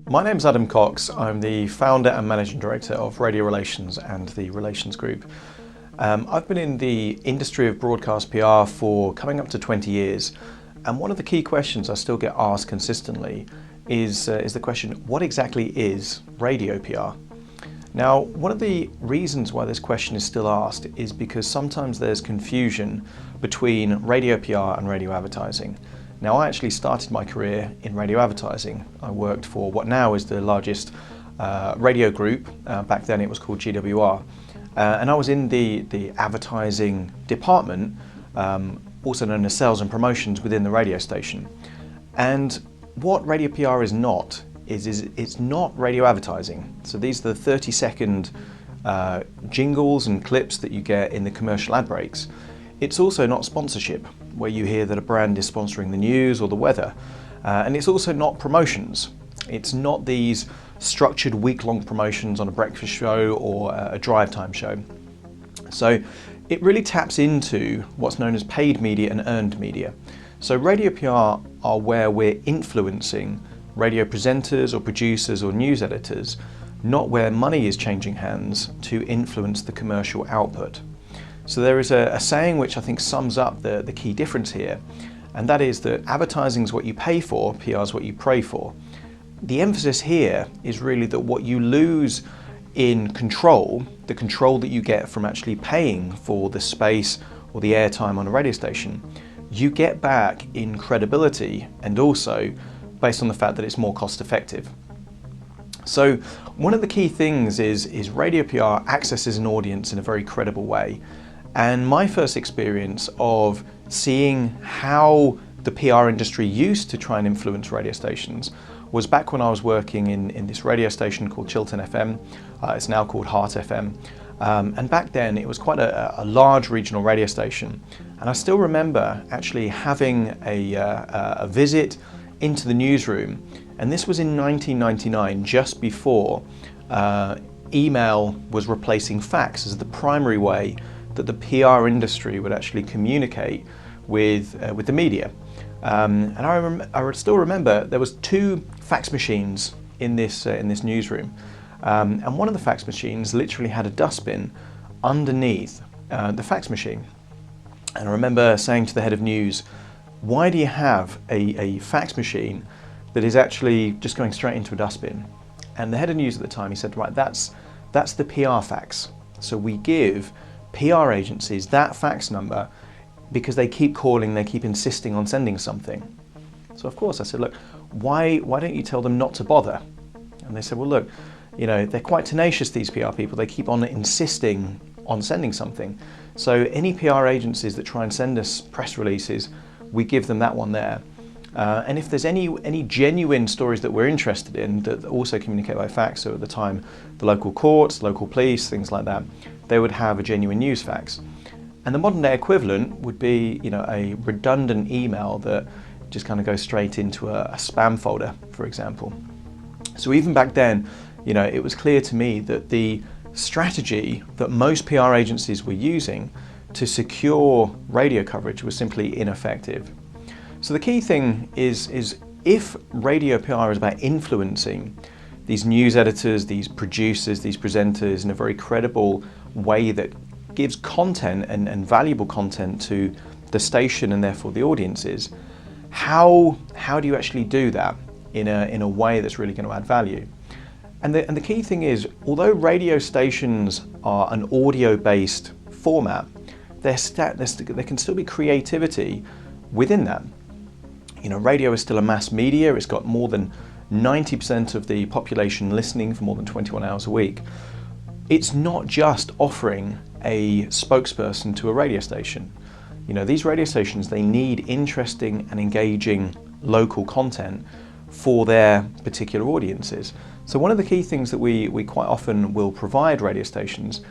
My name's Adam Cox. I'm the founder and managing director of Radio Relations and the Relations Group. I've been in the industry of broadcast PR for coming up to 20 years, and one of the key questions I still get asked consistently is the question, what exactly is radio PR? Now, one of the reasons why this question is still asked is because sometimes there's confusion between radio PR and radio advertising. Now, I actually started my career in radio advertising. I worked for what now is the largest radio group. Back then it was called GWR. And I was in the advertising department, also known as sales and promotions within the radio station. And what radio PR is not, it's not radio advertising. So these are the 30-second jingles and clips that you get in the commercial ad breaks. It's also not sponsorship, where you hear that a brand is sponsoring the news or the weather. And it's also not promotions. It's not these structured week-long promotions on a breakfast show or a drive time show. So it really taps into what's known as paid media and earned media. So radio PR are where we're influencing radio presenters or producers or news editors, not where money is changing hands to influence the commercial output. So there is a saying which I think sums up the key difference here, and that is that advertising is what you pay for, PR is what you pray for. The emphasis here is really that what you lose in control, the control that you get from actually paying for the space or the airtime on a radio station, you get back in credibility and also based on the fact that it's more cost effective. So one of the key things is radio PR accesses an audience in a very credible way. And my first experience of seeing how the PR industry used to try and influence radio stations was back when I was working in this radio station called Chiltern FM. It's now called Heart FM. And back then it was quite a large regional radio station. And I still remember actually having a visit into the newsroom. And this was in 1999, just before email was replacing fax as the primary way that the PR industry would actually communicate with the media. And I still remember there was 2 fax machines in this newsroom. And one of the fax machines literally had a dustbin underneath the fax machine. And I remember saying to the head of news, why do you have a fax machine that is actually just going straight into a dustbin? And the head of news at the time, he said, right, that's the PR fax. So we give PR agencies that fax number because they keep calling, they keep insisting on sending something. So of course I said, look, why don't you tell them not to bother? And they said, well look, you know, they're quite tenacious, these PR people, they keep on insisting on sending something. So any PR agencies that try and send us press releases, we give them that one there. And if there's any genuine stories that we're interested in that also communicate by fax, so at the time the local courts, local police, things like that, they would have a genuine news fax. And the modern day equivalent would be, you know, a redundant email that just kind of goes straight into a spam folder, for example. So even back then, you know, it was clear to me that the strategy that most PR agencies were using to secure radio coverage was simply ineffective. So the key thing is if radio PR is about influencing these news editors, these producers, these presenters in a very credible way that gives content and valuable content to the station and therefore the audiences, how do you actually do that in a way that's really going to add value? And the key thing is, although radio stations are an audio-based format, there can still be creativity within that. You know, radio is still a mass media. It's got more than 90% of the population listening for more than 21 hours a week. It's not just offering a spokesperson to a radio station. You know, these radio stations, they need interesting and engaging local content for their particular audiences. So one of the key things that we quite often will provide radio stations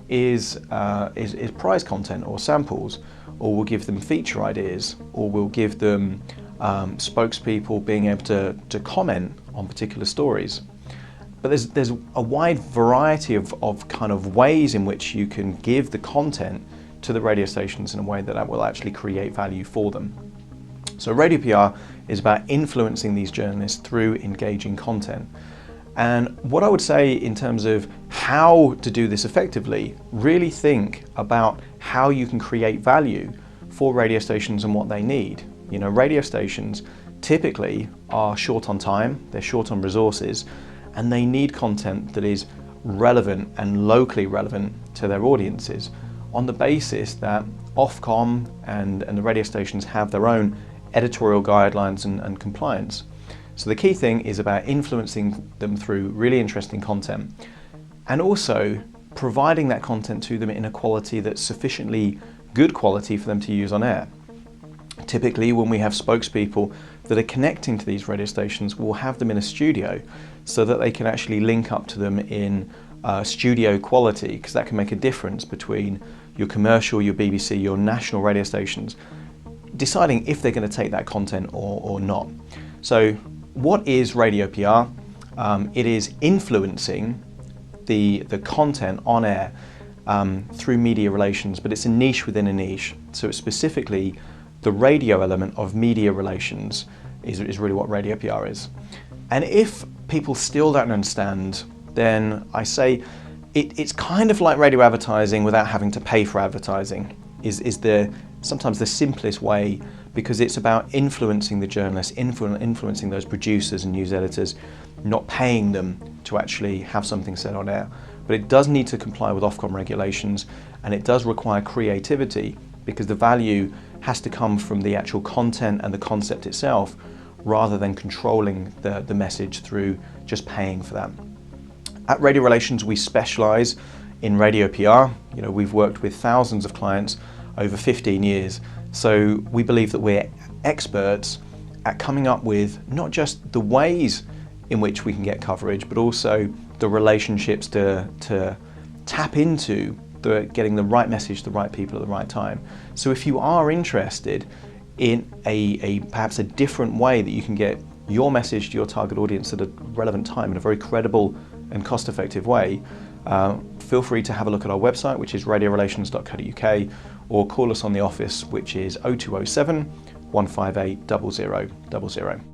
is prize content or samples, or we'll give them feature ideas, or we'll give them spokespeople being able to comment on particular stories. But there's a wide variety of kind of ways in which you can give the content to the radio stations in a way that will actually create value for them. So radio PR is about influencing these journalists through engaging content. And what I would say in terms of how to do this effectively, really think about how you can create value for radio stations and what they need. You know, radio stations typically are short on time, they're short on resources, and they need content that is relevant and locally relevant to their audiences, on the basis that Ofcom and the radio stations have their own editorial guidelines and compliance. So the key thing is about influencing them through really interesting content, and also providing that content to them in a quality that's sufficiently good quality for them to use on air. Typically, when we have spokespeople that are connecting to these radio stations, we'll have them in a studio so that they can actually link up to them in studio quality, because that can make a difference between your commercial, your BBC, your national radio stations, deciding if they're going to take that content or not. So what is radio PR? It is influencing the content on air through media relations, but it's a niche within a niche. So it's specifically the radio element of media relations is really what radio PR is. And if people still don't understand, then I say it's kind of like radio advertising without having to pay for advertising, is sometimes the simplest way, because it's about influencing the journalists, influencing those producers and news editors, not paying them to actually have something said on air. But it does need to comply with Ofcom regulations, and it does require creativity, because the value has to come from the actual content and the concept itself, rather than controlling the message through just paying for that. At Radio Relations, we specialise in radio PR. You know, we've worked with thousands of clients over 15 years. So we believe that we're experts at coming up with not just the ways in which we can get coverage, but also the relationships to tap into getting the right message to the right people at the right time. So if you are interested in perhaps a different way that you can get your message to your target audience at a relevant time in a very credible and cost-effective way, feel free to have a look at our website, which is radiorelations.co.uk, or call us on the office, which is 0207 158 0000.